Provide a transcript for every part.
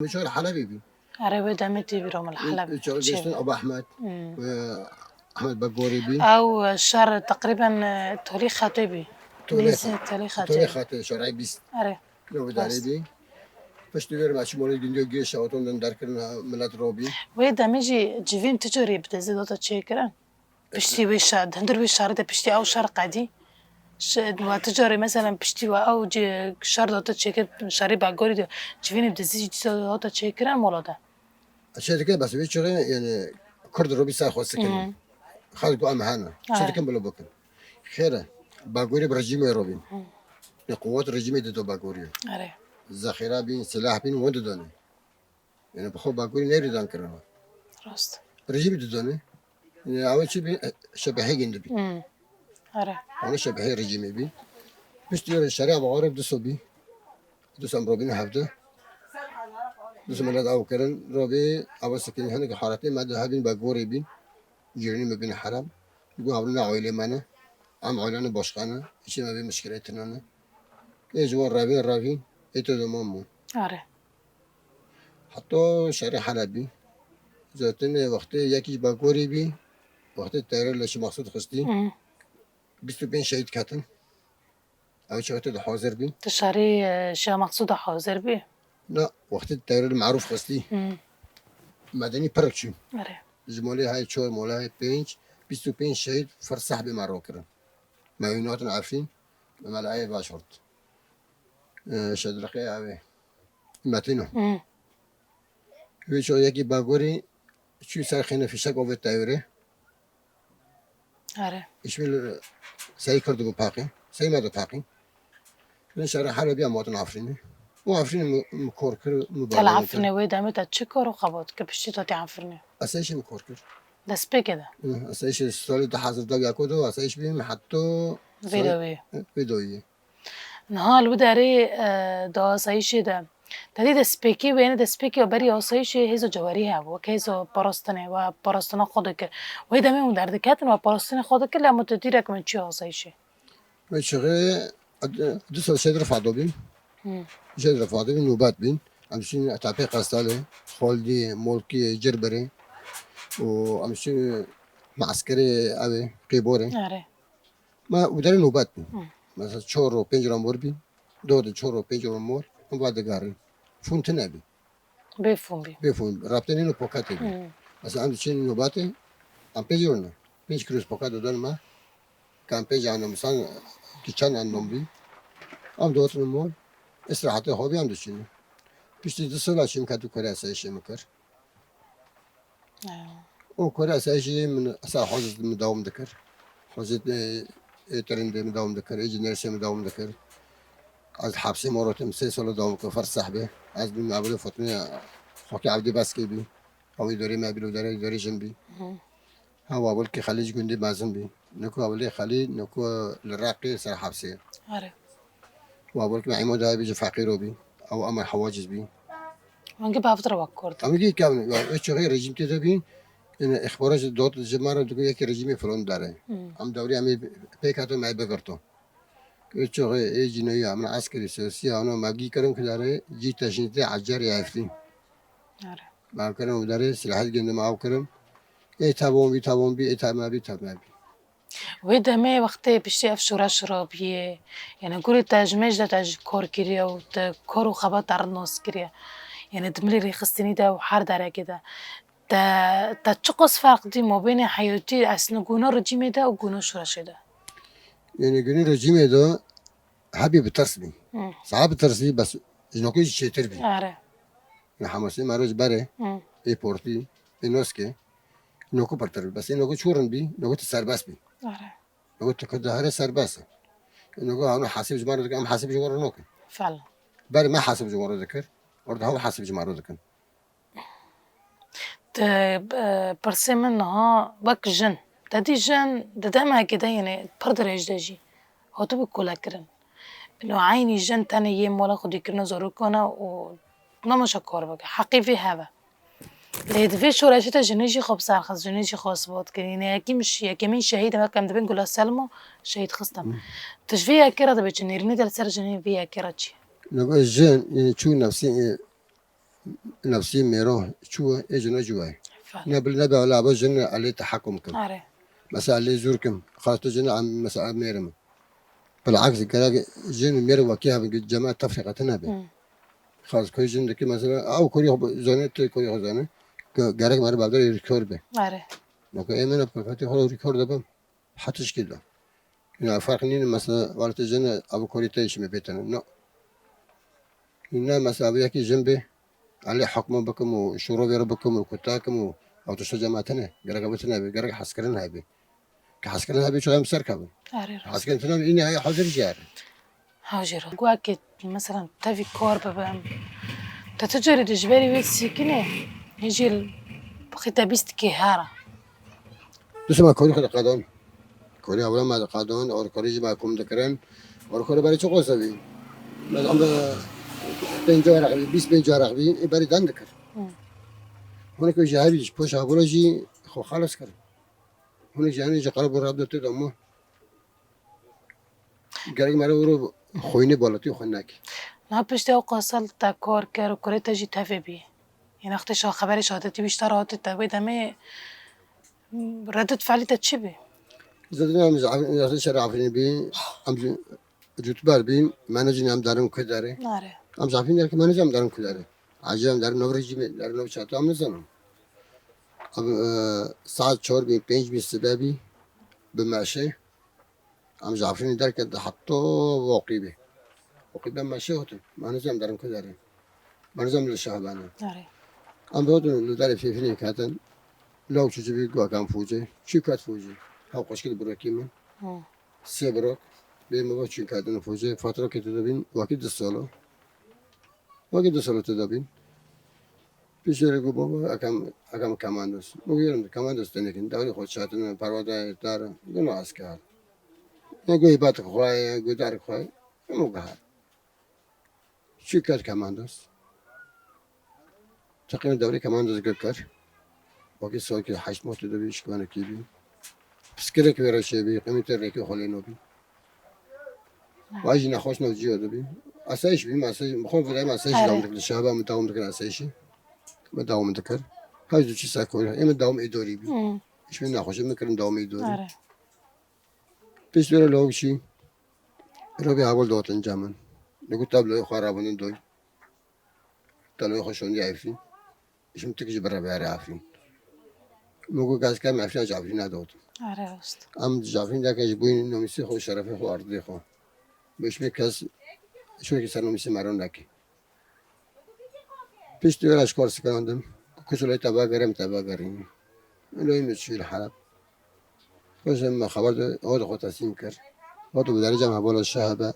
مشوار حلبي بي عربي دمتي برام الحلبي جيشن أبو أحمد أحمد بقوري بي أو الشهر تقريبا تولي خطيبي توليخة تولي خطيبي توليخة شرعي بيست أري لو بداري بي فاش تدير مع شمولي ديندو جيش أو تون داركن ملات روبي ويدا ميجي جيفين تجري بتزيد دوتا تشيكران بشتي ويش هندر ويش شهر ده بشتي أو شهر قادي وتجري مثلا بشتي أو جي شهر دوتا تشيكر شهري باقوري دو جيفين بتزيد دوتا تشيكران مولا ده أشياء كده بس بيش يعني كرد روبي ساخو سكن خالد قام هانا شيء كم بلو بكن خيره باقوري برجيم روبين قوات الرجيم دو باقوري أري ذخيرة بين سلاح بين وند دوني يعني بخو باقوري نيري دان كرنا راست رجيم دوني يعني أول شيء بي شبهي جند بي أري أنا شبهي رجيمي بي بيش تدير الشارع بعرف دسو بي دسو روبين هفته دسو ملاد أو كرن روبي أول سكين هناك حارتين ما ده هبين باقوري بين جيراني ما بين حرام يقول عبلنا عائلة معنا عم عائلنا باشخانة إيش ما بين مشكلتنا يجوا رافين إيتو دمامو أري حتى شارع حلبي زاتن وقت یکیش با گوری بی وقت تیار لش مقصود خستی 25 شهید کتن او چه وقت حاضر بی تشاري شا مقصودة حاضر بي نه وقت تیار المعروف خستی مدنی پرک شو أري جمالی های چهار مولا های 25 شهید فرصح به مرا کردن معینات عارفین ملعه باشرت شدرقه اوه متینو ویچو یکی با گوری چی سر خینه فیشک اوه تیاره أري ایشمیل سعی کرده با پاکی سعی مده پاکی من شهر حلبی هم وطن عفرینه و عفرین مکورکر مبارزه تلعفني ويدا متى تشكر وخبط كبشتي تاتي عفرني اسایش مکورکر دس بي كده اسایش سال ده حضر دا یکو دو اسایش بیم حتی فيديوي ویدویی نهال وداري دا سايشي دا تدي دس بيكي وين دس بيكي وبري آسایشی هزو جواريها وكيزو باراستنه و باراستنا خودك ويدا ميمون دردكاتن و باراستن خودك لما تديرك من چي آسایشی و چغه دو سال شد رفع دو بیم شد رفع دو بیم نوبت بیم همچنین اتاپی قصاله خالدی ملکی جربره و همچنین معسکری اوه قیبوره أري ما ودار نوبت بیم مثلا 4 و 5 رامور بیم دو 4 و 5 رامور هم بعد گارن فونت نبی بيفهم بي بفهم رابطه اینو پاکت بیم مثلا همچنین نوبته am pegiorno. 5 cruz pocado dorma. Campeggia hanno مثلا كيتشان عندهم بي. am دوت نمول. استراحة هوبي عندو شنو. بيشتي تصل عشان كاتو كوريا سايشي مكر. وكوريا سايشي من أسا حوزة مداوم ذكر. حوزة ترند مداوم ذكر. إيجي نرسي مداوم ذكر. از حبسي مرات مسيس ولا داوم كفر صاحبه. از من عبده فاطمة حكي عبدي باسكي بي. أو يدوري ما بيلو داري جنبي. هوا أول كي خليج جندي مازن بي نكو أولي خليج نكو الراقي سر حبسي أري وأول كي معيمو ده بيجي فقيرو بي أو أما حواجز بي ونجيبها فترة وكورد أما كي كامل إيش غير رجيم تدا بين إن إخبارات دوت الجمارة تقول يك رجيمي فلان داره أم دوري أمي بيكاتو معي بقرتو إيش غير إيه جنوية من عسكري سياسي أنا ما جي كرم كداره جي تشنيتي عجار يعرفين أري ما كرم داره سلاح جند معه كرم إيه تابون بي إيه تاب ما بي ويدا ما وقتي بشتي أفشو رشرابيه يعني كل تاجمج دا تاج كور كريا و كور وخبط عرنوس كريا يعني دملي ريخستني دا وحار دارا كده تا تشقص فرق دي ما بين حياتي أسنو جونا رجيمي دا وجونا شراشي دا يعني جوني رجيمي ده حبي بترسمي صعب ترسمي بس جنوكي شيء تربي أري حماسي ماروج بره اي بورتي اي نوسكي نوكو برتر بس نوكو شورن بي نوكو تسرباس بي أري نوكو تكده هره سرباس نوكو انا حاسب جمارو دك ام حاسب جمارو نوكو فعلا بره ما حاسب جمارو ذكر ورد هو حاسب جمارو ذكر برسم إنها بك جن تدي جن دا ما كده يعني بردر يجدجي هو تو بكل كرن إنه عيني جن تاني يم ولا خدي كرنا زوروكونا و نمش كور بقى حقي في هذا لقيت في شو راشته جنيجي خبص خاص جنيجي خاص بود كرينه يكي مش يكي من شهيد ما كان دبن قول سلمو شهيد خستم تشفيها كرة ده بتشنيرني ده سر جنين فيها كرة شيء نوكو جن يعني شو نفسي نفسي ميرو شو إجنا جواي فعلا. نبي ولا بجن عليه تحكم كم آره. مثلا عليه زوركم خلاص تجن عم مثلا ميرم بالعكس قال جن ميرو وكيها بالجماعة تفرقة تنابي مم. خلاص كل جن دكي مثلا أو كل يوم زانة كل يوم زانة قالك مرة بعد يركور به آره. لكن إيه من أبغى هو ريكور ده بام حتىش كده يعني فرق نين مثلا ورت جن أبو كوري تعيش مبيتنا لا إنما مثلا أبيك جنبي عليه حكم بكم وشورو بير بكم وكتاكم أو تشجع جماعتنا قالك بتنا قالك حسكرنا هاي كحسكرنا هاي شو هم سركبوا آره راست. حسكرنا إني هاي حاضر جار هاجر قواكت مثلا تافي كور بابا تتجري دجباري ويت سكنة يجي بختابيست كهارة. تسمع كوري خد قادون كوري أولا ما قادون أو كوري جماعة كم ذكرن أو كوري بري شو قصة بي ما عم بينجوا رغبي بيس بينجوا رغبي بري دان ذكر هناك جهابي بوش هابولوجي خو خالص كر هناك جاني جقرب الرب دتو دمو قالك مرة ورو خويني بولتي وخناك نه پشت او قاصل تا کار کرد و کاری تجی تفه بی این وقتش خبرش شهادتی بیشتر هات تبی دمه ردت فعلی تا چی بی؟ زدنا مزعف شرع عفرين بي أم جوتبار بي ما نجي نام دارم كداره نره. أم زعفين دارك ما نجي نام دارم كداره عجام دارم نورجي دارم نور شاتو أم نزنم أم ساعة شهور بي بينج بي سبابي بماشي أم زعفين دارك حطو وقيبه وقيبه ماشي هوتو ما نجي نام دارم كداره ما نجي نام للشعبانة نره. أم بودو لداري في فيني كاتن لو تجيبي جوا كان فوجي شو كات فوجي هاو قشكل براكيمن سبرك بيم بچی کردن فوجي فترة كده دبين وقت دستاله وقت دستاله تدبين پیشره گو بابا اکم کماندوس میگیرم کماندوس تنیکن داری خود شاتن پرواده داره گناه است که نگویی بات خواه گودار خواه موقع چی کرد کماندوس تقریبا دوری کماندوس گرد وقتی سال که 8 ماه تدبیش کنه کی بی پسکره که ورشه بی قیمت رکی خالی نبی واجی نخواست نوجی دبی اسایش بیم اسایش مخون فدای اسایش دام دکل شبا متداوم دکل اسایشی متداوم دکل هاي چی ساکوره ایم داوم ایداری بی ایش من نخواست میکردم داوم ایداری نره. پیش بره لوگشی رو به اول دوتن جامن نگو تابلوی خرابونن دوی تابلوی خوشوندی عفین ایشم تکیج برا بیاره عفین مگو گاز کم عفین اج عفین نداد آره راست. ام جعفین دکه جبوین نمیسی خو شرفه خو ارضی خو بهش میکس شو که سر نمیسی مرون نکی پیش دیگر اشکار سکندم کسولای تبا گرم تبا گریم لوی میشیل حلب خوشم خبر هاد خود تصمیم کرد هاد بدر جمع بالا شهبه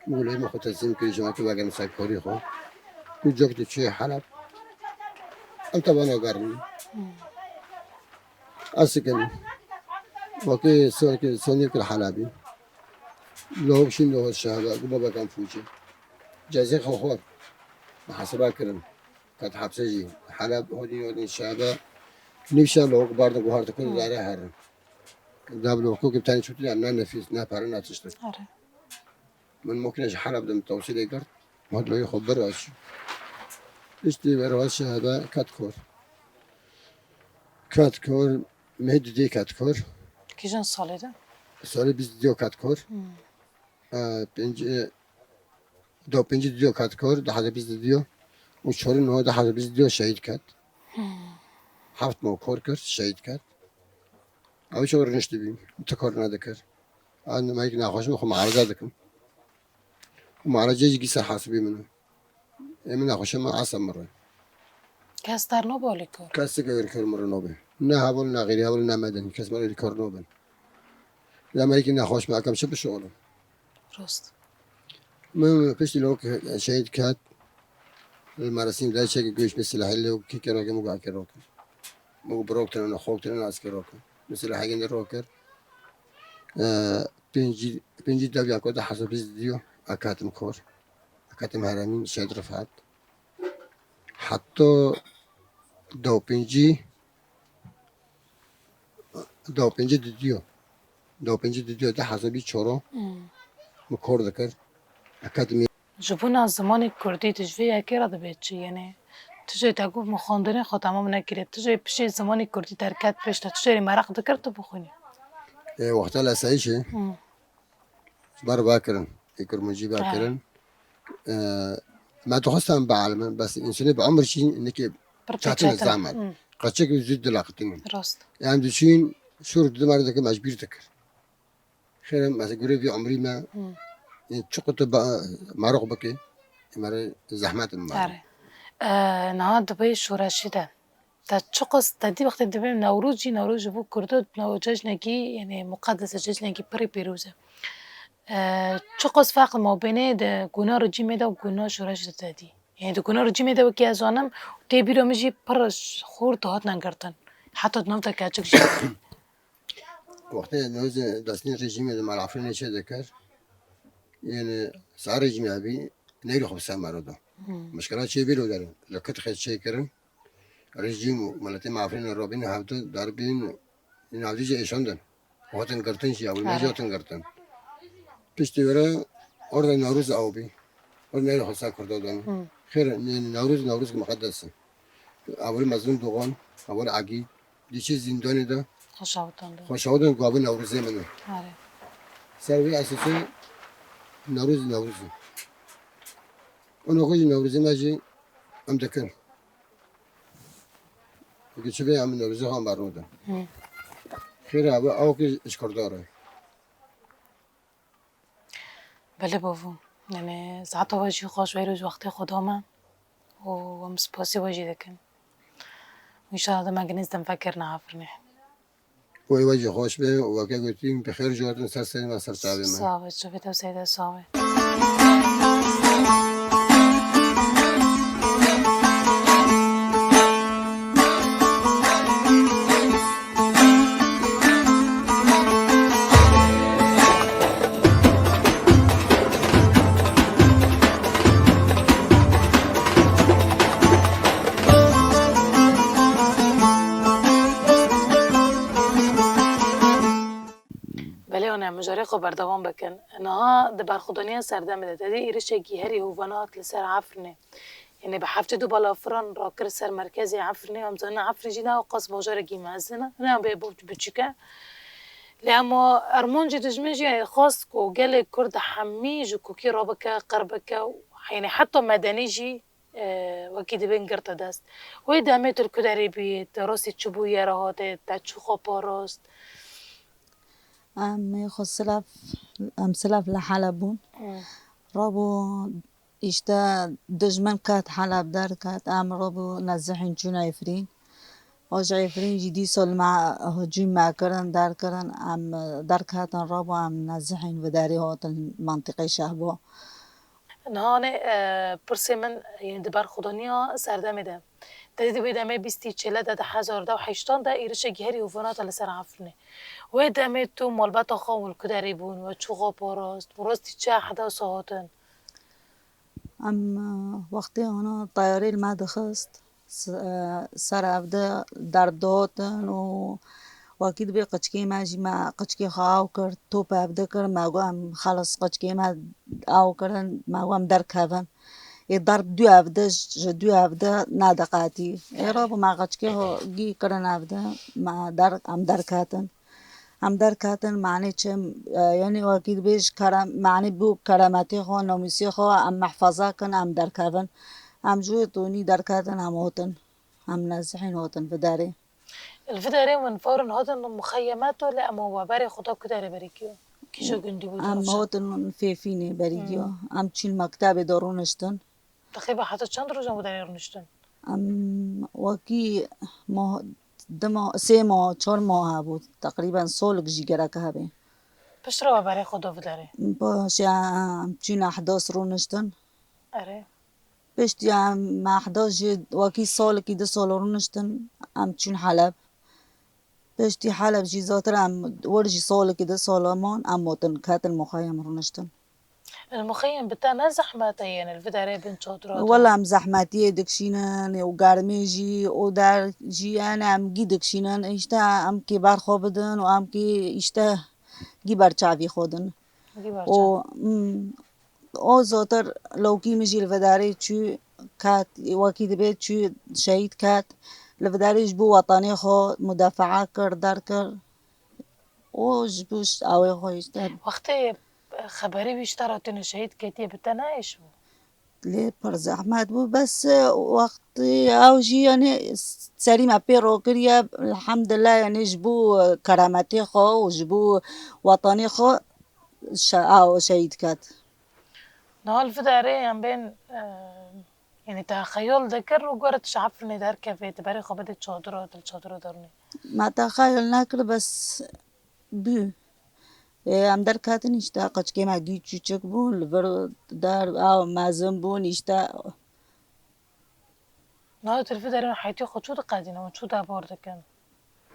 میگه لوی خود تصمیم کردی شما که بگم سکاری خو تو جوک چی حلب أنت وأنا قارن أسكن وكي سوني كل حلابي لو شنو الشهادة بابا كان فوجي جازي خوخور محاسبة كرن كانت حبسجي حلب هودي الشهادة نفسها لو برضه قهرت كل داري هرن داب لو كوك بتاني شو تلي أنا نفيس نا بارنا تشتغل آره. من ممكن أجي حلب دم توصيل يقدر ما هو يخبر أش إشتي برواز شهادة كات كور مهد دي كات كور کی جن ساله ده؟ سالي بيز ديو كات كور پنج دو پنج دیو کات کار ده هزار بیست دیو و چهار نه ده هزار بیست دیو شهید کرد هفت ماه کار کرد شهید کرد اوی چهار نشتی بیم تو کار ندکر آن مایک نخواهش میخوام معارضه دکم و معارضه جی سر حسابی منو امی نخواهش من عصب مره کس در نو بالی کار. کسی که کار مره نبه نه حوال نه غیری حوال نه مدنی کس مره کار نبه نه مایک نخواهش میکنم چه بشغلم راست. من پیش لوک شهید کرد المراسم ده چه که گوش مثل هلی و کی کرا که مگه کرا کرد مگه بروکتن و خوکتن از کرا کرد مثل هاگین رو کرد پنجی دبی اکو ده حساب دیو اکاتم کار اکاتم هرمین شهید رفعت حتی دو پنجی دیو ده حسابی چورو مکور دکر اکاتمی جبونا از زمان کردی تجوی اکی را دبید چی یعنی تجای تا گفت مخاندنی خود تمام نکرد تجای پیش زمانی کردی ترکت پیش تا تجای مرق دکر تو بخونی وقتا لسایشه بر باکرن کرمانجی باکرن ما تخصم بعلم بس إنسان بعمر شيء إنك تعطينا الزعمل قدشك يزيد دلاقتين راست يعني دوشين شور دمار ذاك مجبور تكر خير ما تقولي في عمري ما يعني شقت بقى معروق بكي مر زحمات المار آره نهاد دبی شورشی ده تا چقص تدی وقتی دبی نوروز بو کردود نوروز نگی یعنی مقدس جشن نگی پری پیروزه چقص فرق ما بین ده گناه رجی میده و گناه شورش دادی یعنی ده گناه رجی میده و کی از آنم تی بیرو میشی پرش خورد دهات نگرتن حتی نفت کچک شد وقتی نوز دستین رژیم مال عفرین چه ذکر يعني صار رژیم ابي نيرو خبصة مرضى مشكلة شيء بيرو دارن لكت خد شيء كرن رژیم مالتي ما عفرين الرابين هافتو داربين نعودي ايشاندن وقتن قرتن شيء أول ما جاتن قرتن پشتی وره orada Navruz abi. Orada neyle olsa kurdadın. Xeyr, Navruz mukaddes. Avval mazlum doğan, avval agi. Diçi zindani da. Xoşavdan qabı Navruz yemenin. Servi asası Navruz. Onu koyun Navruz yemeci amdekin. Geçibe am Navruz ham barnodan. Xeyr abi او ki işkordare. بله بابا یعنی ساعت واجی خوش ویروز وقتی خدامه و مسپاسی واجی دکن ان شاء الله ما جنيز نفكر نعافرني وی واجی خوش به و که گفتیم بخیر جواتن سر سری و سر تعبیر من. صافي شوفي تو سيدة صافي مجاری خو بردوام بکن انها ده برخودانی سردم ده ده ایرش گیهری هوانات لسر عفرنه یعنی به هفته دو بالا فران راکر سر مرکزی عفرنه همزانه عفری جیده و قصب واجار گیم ازنه نه به بچیکه لما ارمون جی دجمه جی خاص کو گل کرد حمی جو کوکی رابکه قربکه یعنی حتی مدنی جی وکی دبین گرت دست و دامه تر کدری بیت راستی چبویه راهاته تا چوخا پاراست ام سلاف لحلبون رابو اشتا دجمن كات حلب دار كات ام رابو نزحين جون عفرين اوج عفرين جدي سول مع هجوم مع كرن دار كرن ام دار كاتن رابو ام نزحين وداري هوت المنطقة شهبو نهانه پرسه من یعنی دبر خودانیا سردمه ده دادی بیدمه 24 ده 1080 ده ایرش گهری هوفانات لسر عفرنه و دمه تو مالبات خامل کدری بون و چوغا پاراست چه حدا ساعتن ام وقتی انا طیاره الماده خست سر افده در داتن و واكيد بي قچكي ماجي ما قچكي خاو كر توپ افده كر ما قام خلص قچكي ما او كر ما قام در كافن ضرب دو افده دو افده نادقاتي رابو ما قچكي هو جي كرن افده ما در ام در كاتن هم در کاتن معنی چه یعنی واقعی بیش کرم معنی بو کرامتی خو ناموسی خو ام محفظه کن ام در کاتن ام جوی تونی در کاتن هم هاتن هم نازحین هاتن بداره الفداري من فورن هاتن مخيمات ولا اما وبري خدا كداري بريكيو كيشو گندي بود ام هاتن فیفینه بریگیو ام چین مکتب دارونشتن تقریبا حتی چند روز هم داری رونشتن ام واقعی ما 3 ماه 4 ماه بود تقریبا سالک جیگره که هبه پس رو برای خدا بداره باشه چین احداث رو نشتن اره پشتی هم احداث واقعی سالکی 2 سال رو نشتن هم چین حلب پشتی حلب جیزاتر هم ورجی سالکی 2 سال امان هم موتن کاتن مخیم رو نشتن المخيم بتاعنا زحمة يعني الفداري بين شاطرات والله ام زحمتي دكشينن وقارمي جي ودار جي انا ام جي دكشينن اشتا ام كي بار خوبدن و ام كي اشتا جي بار چاوي خودن او زوتر لو كي مجي الفداري چو کات وکی دبی چی شهید کات لفداریش بو وطنی خو مدافعه کرد در کرد و جبوش آوی خویش داد وقتی خبری بیشتر آتین شهید کتی بتنایش بود لی پر زحمت بود بس وقتی اوجی یعنی سری ما پیرو کریا الحمدلله یعنی جبو کرامتی خو و جبو وطنی خو او شهید کات نهال في داري هم بين يعني تخيل ذكر وقرت شعب ندار كفيت بري خبدت چادرات الچادر دارني ما تخیل نکرد بس بو ام در کات نیشتا قچکی ما گی چوچک بون لبر در او مازن بون نیشتا نهال في داري حياتي خود شو تقادينا وشو دابور دكان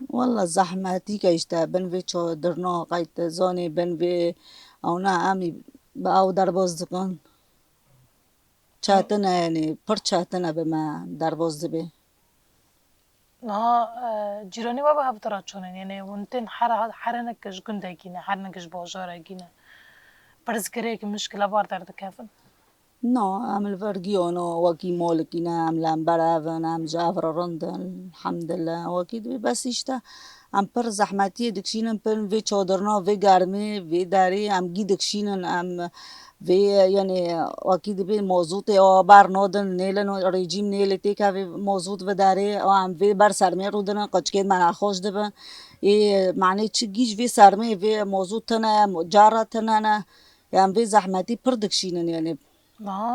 والله زحمتی که اشتا بن وی چو درنا قایت زانی بن وی اونا امی با او در باز دکن چاتنا یعنی پر چاتنا به ما در باز دبی نها جيراني بابا هبطرات شونن يعني وانتن حر نكش جندا جينا حر نكش بازار جينا برز كريك مشكلة بار درد كافن نو عمل فرقيونو وكي مولكينا عملان براون عم جافر رندن الحمد لله وكي دبي بس اشتا ام پر زحمتی دکشینن پن وی چادرنا وی گرمی وی داری ام گی دکشینن ام وی یعنی وکی دبی موضوع او بر نودن نیلن رژیم نیلتی که وی موضوع و داری او ام وی بر سرمی رودن قچکید من خوش دبن ای معنی چی گیج وی سرمی وی موضوع تنه جاره تنه نه ام وی زحمتی پر دکشینن یعنی نها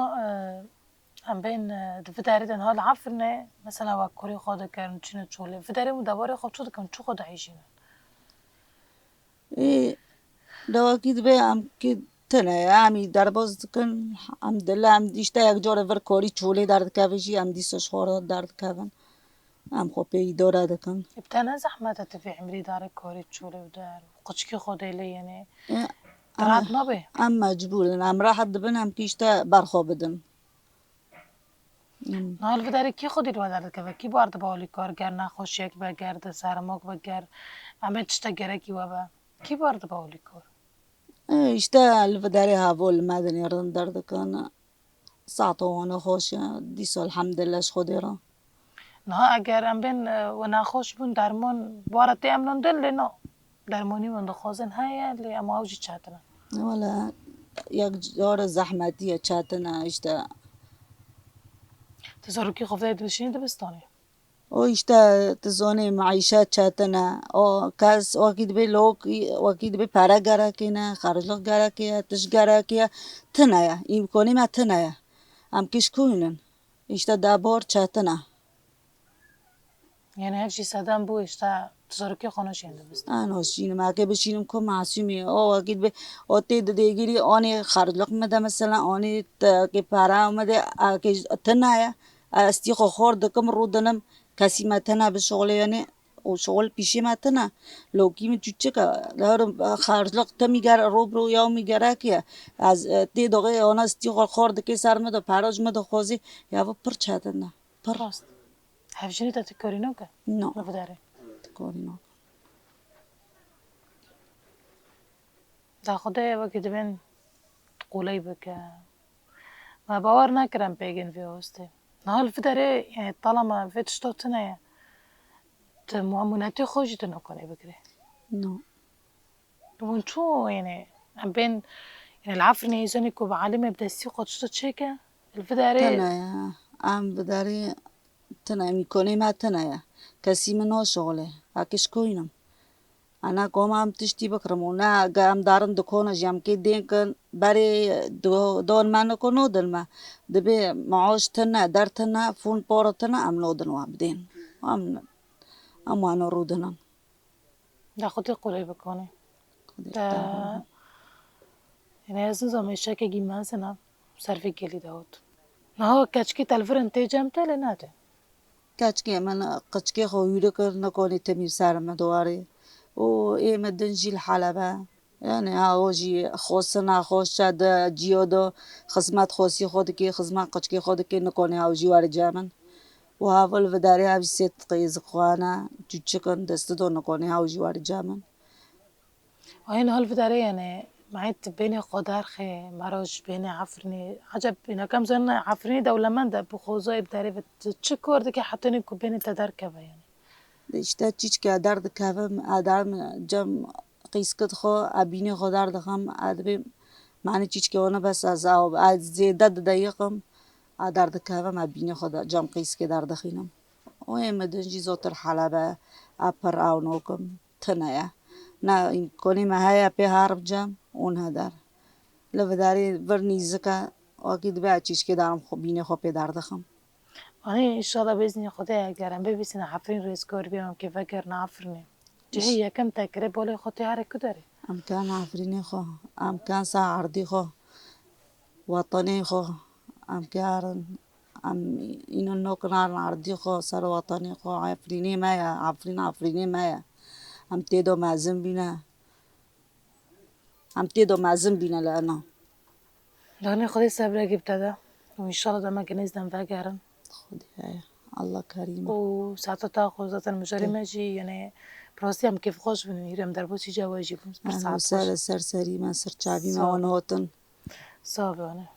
هم بين في داري دن هال عفرنا مثلا وكوري خود كان چين چوله في داري مدبر خود شو كان شو خود عايشين ای دواکی دبی ام که تنه امی در باز کن الحمدلله ام دیشتا یک جور ور کاری چوله درد کفشی ام دیسش خورد درد کفن ام خو پی داره دکن بتانا زحمة في عمري دار كوري چوله ودار قچكي خود لي يعني دراد ما به ام مجبورن ام راحت دبن ام کیشتا برخوا بدن نهال في داري كي خودي رو درد كفا كي بارد باولي کارگر نخوشیک بگرد سرماک بگر همه تشتا گرکی وبا كي بارد باولي کار اشتا الفداري هاول مدني رن درد کن ساعتو وانا خوش دیسا الحمدلله خودی را نه اگر ام بین و نخوش بون درمان بارتی امنان دل لینا درمانی من دخوازن هیا لی اما اوجی چاتنا ولا یک جور زحمتیه چاتنا اشتا تزارو کی خفته بشینی دبستانی او اشتا تزونه معیشت چاتنا او کس وکید به لوک وکید به پارا گره کنه خرجلق گره که تش گره که تنایا امکانی ما تنایا ام کش کوینن اشتا دابور چاتنا یعنی هر چی سدم بو اشتا تزارو کی خانه شین دبستان آن شینم اگه بشینم که معصومی او وکید به او تید دیگری آنی خرجلق مده مثلا آنی که پارا اومده که تنایا استی خورد کم رودنم کسی ما تنا به شغل یعنی او شغل پیشی ما تنا لوکی می چوچه که لهر خرجلق تمیگر رو یا میگره که از تی دقیقه آن استی خورد که سر مده پراج مده خوزی یا و پر چاتن نه پر راست هفجینی تا تکاری نو که نه نفداره کاری نه دا خدای وکی دبین قولی بکه ما باور نکرم پیگن فی هسته نهال فداره يعني طالما في تشتوتنا معاملاتي خوش تنوكوني بكري نه ونشو يعني عم بين يعني العفرني يزنكو بعالمي بدأ السيقة تشتو تشيكا الفداري تنایا ام بداری تنایا میکنی ما تنایا کسی منو شغله اکش کوینم انا قوم هم تشتی بکرم و نه گام دارن دکونه جام که دین کن برای دون ما نکنو دل ما دبی معاش تنا در تنا فون پارو تنا ام نودن و بدین ام وانو رودنم دا خودي قولي بكوني خودش دا دارم يعني از نظام شاكا جيمان سنة صرفي جلي داود نهو كاتشكي تلفرن تيجام تالي ناته کچکی من قچکی خویده کر نکنی تمیر سرم دواره و ای مدن جیل حلبه یعنی آوجی خوش نخوش شد جیودا خدمت خوشی خود که خدمت قچکی خود که نکنی آوجی وارد جامن و اول و داری آوی ست قیز خوانه جوچه کن دست دو نکنی آوجی وارد جامن وهين هالفداري يعني معيت بين قدر خي مراج بين عفرني عجب بين كم زن عفرني دولمنده بخوزای بتعرف چه کرده که حتی نیکو بین تدرکه يعني اشتا چیچ که درد کفم ادرم جم قیس کد خو ابینی خو درد خم ادبی معنی چیچ که اونه بس از زیده دقیقم درد کفم ابینی خو جم قیس که درد خینم و مدنجی زوتر حلبه اپر او نوکم تنه نه این کنی مهیا پی حرب جم اون هدر لوداری ورنیزکه واقعی دبی چیچ که دارم خو بینی خو پی درد خم يعني إن شاء الله بإذن خدای اگرم ببیسین حفرین ریسکار بیام که وگر نعفرنی جهی یکم تکره بالای خودی هر کداری امکان عفرینی خو امکان ساعردی خو وطنی خو امکان اینو نکنار عردی خو سر وطنی خو عفرینی مایا عفرینی مایا هم تیدو مازم بینه لانه دانی خدای صبر گفته ده و إن شاء الله دم کنیزدم وگرن خودی الله کریمه و ساعت تا خوزات المجاری ماجی یعنی براستی هم کیف خوش بنیرم در بوسی جواجی بس بر انا ساعت خوش سر سری ما سر چابی ما صافي. ونوتن صابونه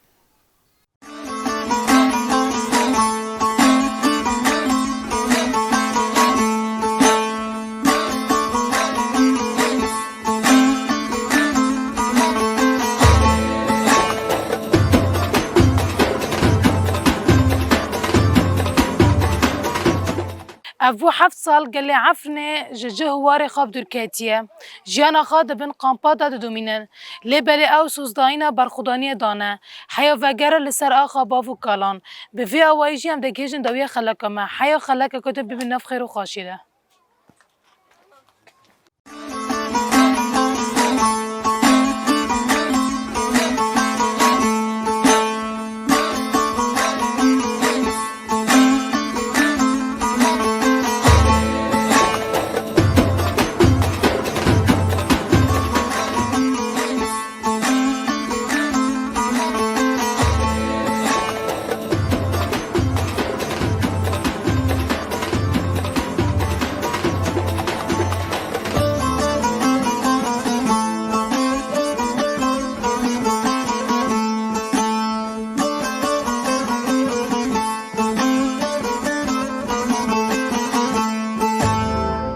ابو 7 سال قال لي عفني جه واري خاب دركاتيه جيانا خاد بن قامبادا دومينن لبلي او سوزداينا برخودانيه دانه حيا وگر لسر اخا بافو كالان بفي اوايجي هم دكيجن دويه خلقما حيا خلق كتب بنف خير وخاشيده